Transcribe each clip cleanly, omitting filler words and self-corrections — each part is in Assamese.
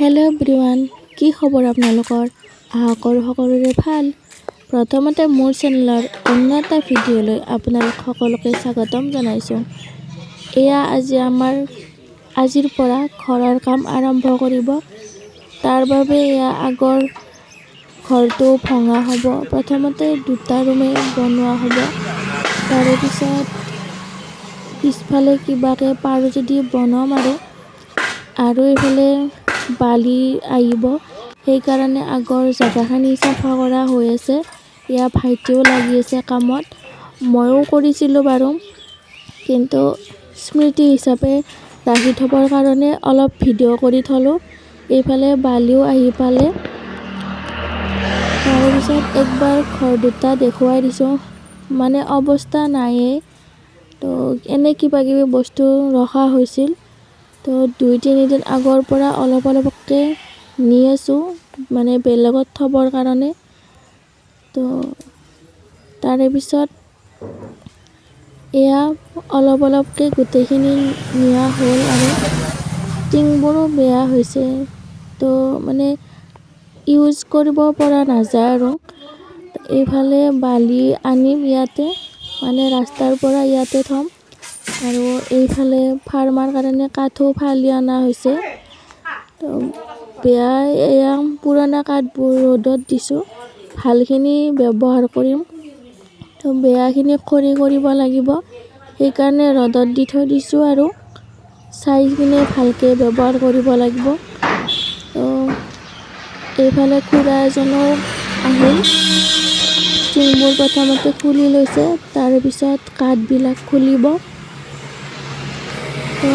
হেল্ল' এভৰিৱান, কি খবৰ আপোনালোকৰ? আশা কৰোঁ সকলোৰে ভাল। প্ৰথমতে মোৰ চেনেলৰ অন্য এটা ভিডিঅ'লৈ আপোনালোক সকলোকে স্বাগতম জনাইছোঁ। এয়া আজিৰ পৰা ঘৰৰ কাম আৰম্ভ কৰিব। তাৰ বাবে এয়া আগৰ ঘৰটো ভঙা হ'ব। প্ৰথমতে 2টা ৰুমে বনোৱা হ'ব। তাৰে পিছত পিছফালে কিবাকে পাৰোঁ যদি বনাম আৰু এইফালে বালি আহিব, সেইকাৰণে আগৰ জেগাখিনি চাফা কৰা হৈ আছে। এয়া ভাইটিও লাগি আছে কামত, ময়ো কৰিছিলোঁ বাৰু, কিন্তু স্মৃতি হিচাপে ৰাখি থবৰ কাৰণে অলপ ভিডিঅ' কৰি থলোঁ। এইফালে বালিও আহি পালে। তাৰপিছত একবাৰ ঘৰ 2টা দেখুৱাই দিছোঁ, মানে অৱস্থা নাইয়ে। তো এনে কিবা কিবি বস্তু ৰখা হৈছিল, তো 2-3 দিন আগৰ পৰা অলপকৈ নি আছোঁ, মানে বেলেগত থবৰ কাৰণে। তো তাৰে পিছত এয়া অলপকৈ গোটেইখিনি নিয়া হ'ল আৰু টিংবোৰো বেয়া হৈছে, তো মানে ইউজ কৰিব পৰা নাযায় আৰু। এইফালে বালি আনিম ইয়াতে, মানে ৰাস্তাৰ পৰা ইয়াতে থ'ম, আৰু এইফালে ফাৰ্মাৰ কাৰণে কাঠো ফালি অনা হৈছে। তো বেয়া এয়া পুৰণা কাঠবোৰ ৰ'দত দিছোঁ, ভালখিনি ব্যৱহাৰ কৰিম। তো বেয়াখিনি খৰি কৰিব লাগিব, সেইকাৰণে ৰ'দত দি থৈ দিছোঁ আৰু চাই কিনে ভালকৈ ব্যৱহাৰ কৰিব লাগিব। তো এইফালে খুৰা এজনো আহিল, টিংবোৰ প্ৰথমতে খুলি লৈছে, তাৰপিছত কাঠবিলাক খুলিব। তো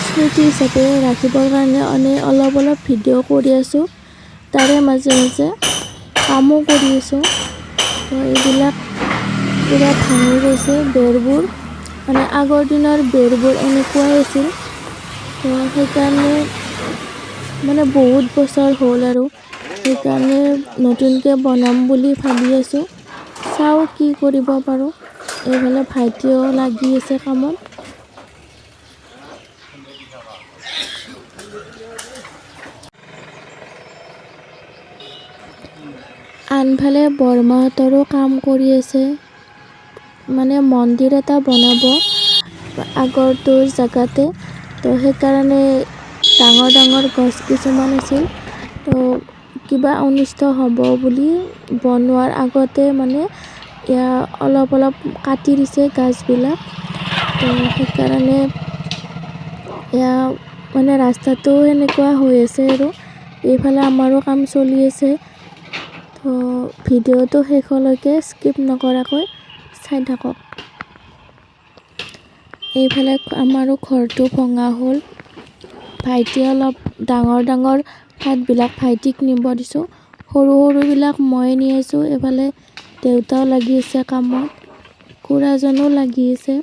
স্মৃতি হিচাপে ৰাখিবৰ কাৰণে অলপ ভিডিঅ' কৰি আছোঁ, তাৰে মাজে মাজে কামো কৰি আছোঁ। তো এইবিলাক পুৰা ভাঙি গৈছে বেৰবোৰ, মানে আগৰ দিনৰ বেৰবোৰ এনেকুৱাই আছিল। তো সেইকাৰণে মানে বহুত বছৰ হ'ল আৰু সেইকাৰণে নতুনকৈ বনাম বুলি ভাবি আছোঁ। চাওঁ কি কৰিব পাৰোঁ। এইফালে ভাইটিও লাগি আছে কামত। আনফালে বৰমাহঁতৰো কাম কৰি আছে, মানে মন্দিৰ এটা বনাব আগৰটোৰ জেগাতে। তো সেইকাৰণে ডাঙৰ গছ কিছুমান আছিল, তো কিবা অনিষ্ট হ'ব বুলি বনোৱাৰ আগতে মানে এয়া অলপ কাটি দিছে গাছবিলাক। তো সেইকাৰণে এয়া মানে ৰাস্তাটো সেনেকুৱা হৈ আছে আৰু এইফালে আমাৰো কাম চলি আছে। তো ভিডিঅ'টো শেষলৈকে স্কিপ নকৰাকৈ চাই থাকক। এইফালে আমাৰো ঘৰটো ভঙা হ'ল। ভাইটি অলপ ডাঙৰ কাঠবিলাক ভাইটিক নিব দিছোঁ, সৰুবিলাক মই নি আছোঁ। এইফালে দেউতাও লাগি আছে কামত, খুৰাজনো লাগি আছে।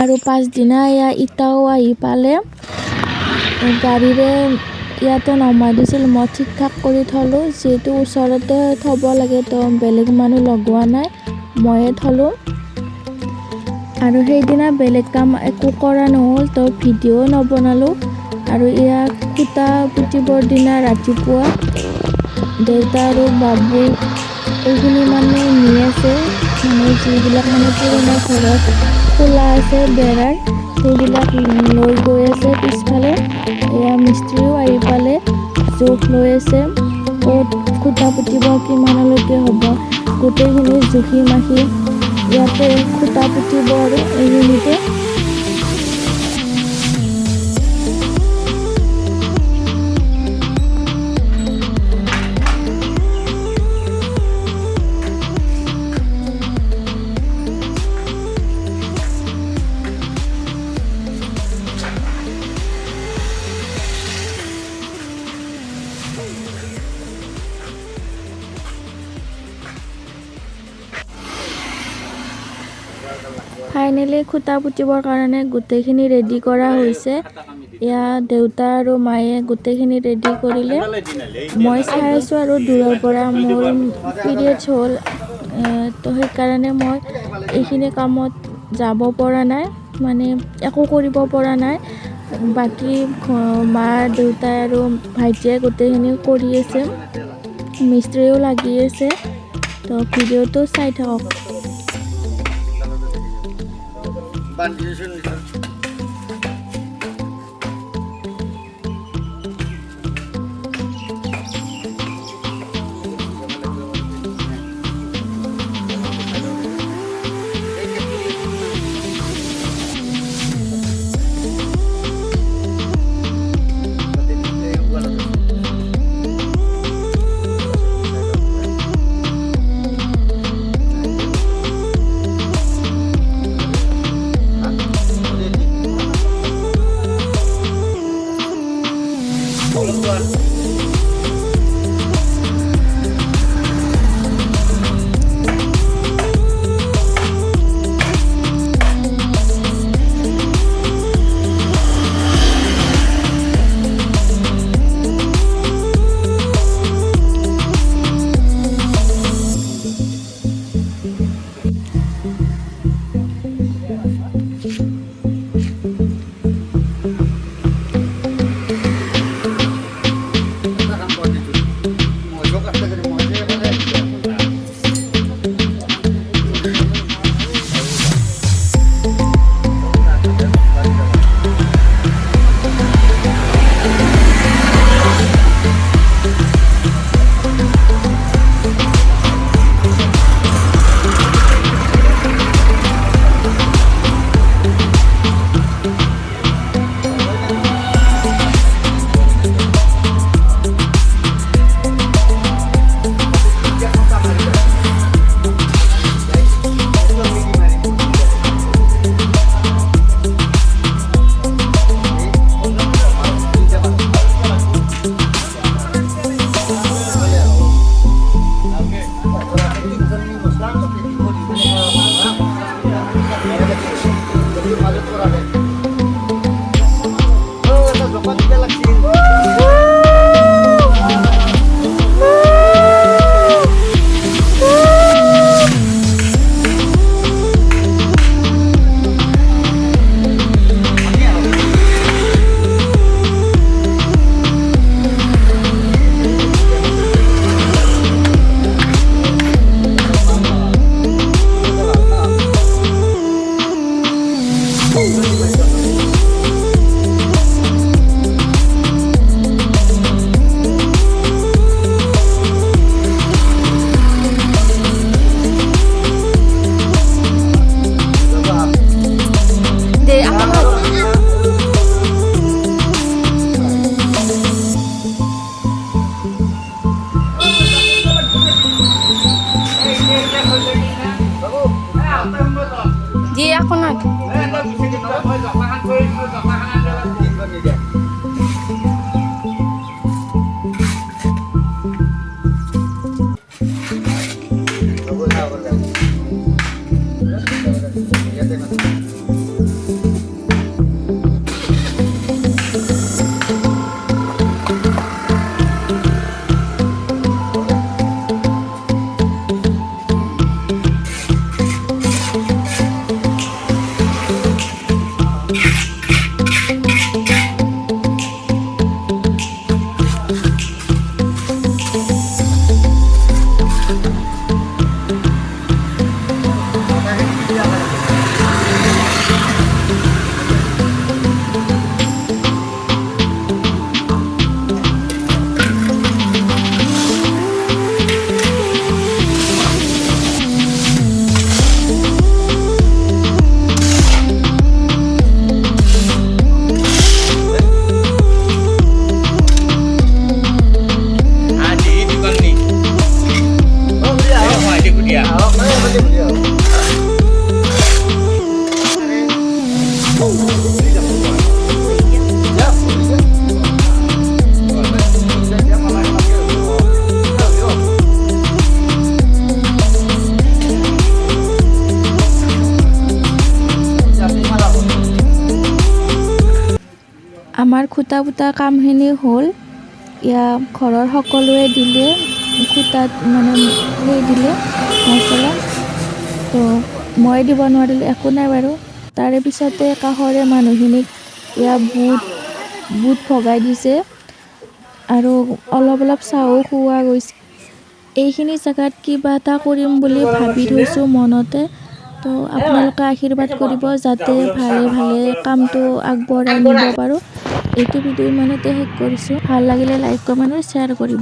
আৰু পাছদিনা এয়া ইটাও আহি পালে, গাড়ীৰে ইয়াতে নমাই দিছিল। মই ঠিক ঠাক কৰি থলোঁ, যিহেতু ওচৰতে থ'ব লাগে, তো বেলেগ মানুহ লগোৱা নাই, ময়ে থলোঁ। আৰু সেইদিনা বেলেগ কাম একো কৰা নহ'ল, তো ভিডিঅ' নবনালোঁ। আৰু এয়া খুঁটা পুতিবৰ দিনা ৰাতিপুৱা দেউতা আৰু বাবু এইখিনি মানে নি আছে, মানে যিবিলাক মানে পুৰণা ঘৰত খোলা আছে বেৰাৰ, সেইবিলাক লৈ গৈ আছে পিছফালে। এয়া মিস্ত্ৰীও আহি পালে, জোখ লৈ আছে ক'ত খুঁটা পুতিব, কিমানলৈকে হ'ব, গোটেইখিনি জুখি মাখি ইয়াতে খুঁটা পুতিব আৰু এইখিনিতে। ফাইনেলি খুঁটা পুতিবৰ কাৰণে গোটেইখিনি ৰেডি কৰা হৈছে। এয়া দেউতা আৰু মায়ে গোটেইখিনি ৰেডি কৰিলে। মই চাই আছোঁ আৰু দূৰৰ পৰা, মোৰ পিৰিয়ডছ হ'ল, তো সেইকাৰণে মই এইখিনি কামত যাব পৰা নাই, মানে একো কৰিব পৰা নাই। বাকী মা, দেউতাই আৰু ভাইটিয়ে গোটেইখিনি কৰি আছে, মিস্ত্ৰীও লাগি আছে। তো ভিডিঅ'টো চাই থাকক। আমাৰ খুঁটা পুতা কামখিনি হ'ল। ইয়াত ঘৰৰ সকলোৱে দিলে খুঁটাত মানে সেই দিলে মছলা। তো মই দিব নোৱাৰিলোঁ, একো নাই বাৰু। তাৰে পিছতে কাষৰে মানুহখিনিক বুট ভগাই দিছে আৰু অলপ চাহো খোৱা গৈছে। এইখিনি জেগাত কিবা এটা কৰিম বুলি ভাবি থৈছোঁ মনতে। তো আপোনালোকে আশীৰ্বাদ কৰিব যাতে ভালে কামটো আগবঢ়াই নিব পাৰোঁ। এইটো ভিডিঅ' ইমানতে শেষ কৰিছোঁ। ভাল লাগিলে লাইক কমেণ্ট আৰু শ্বেয়াৰ কৰিব।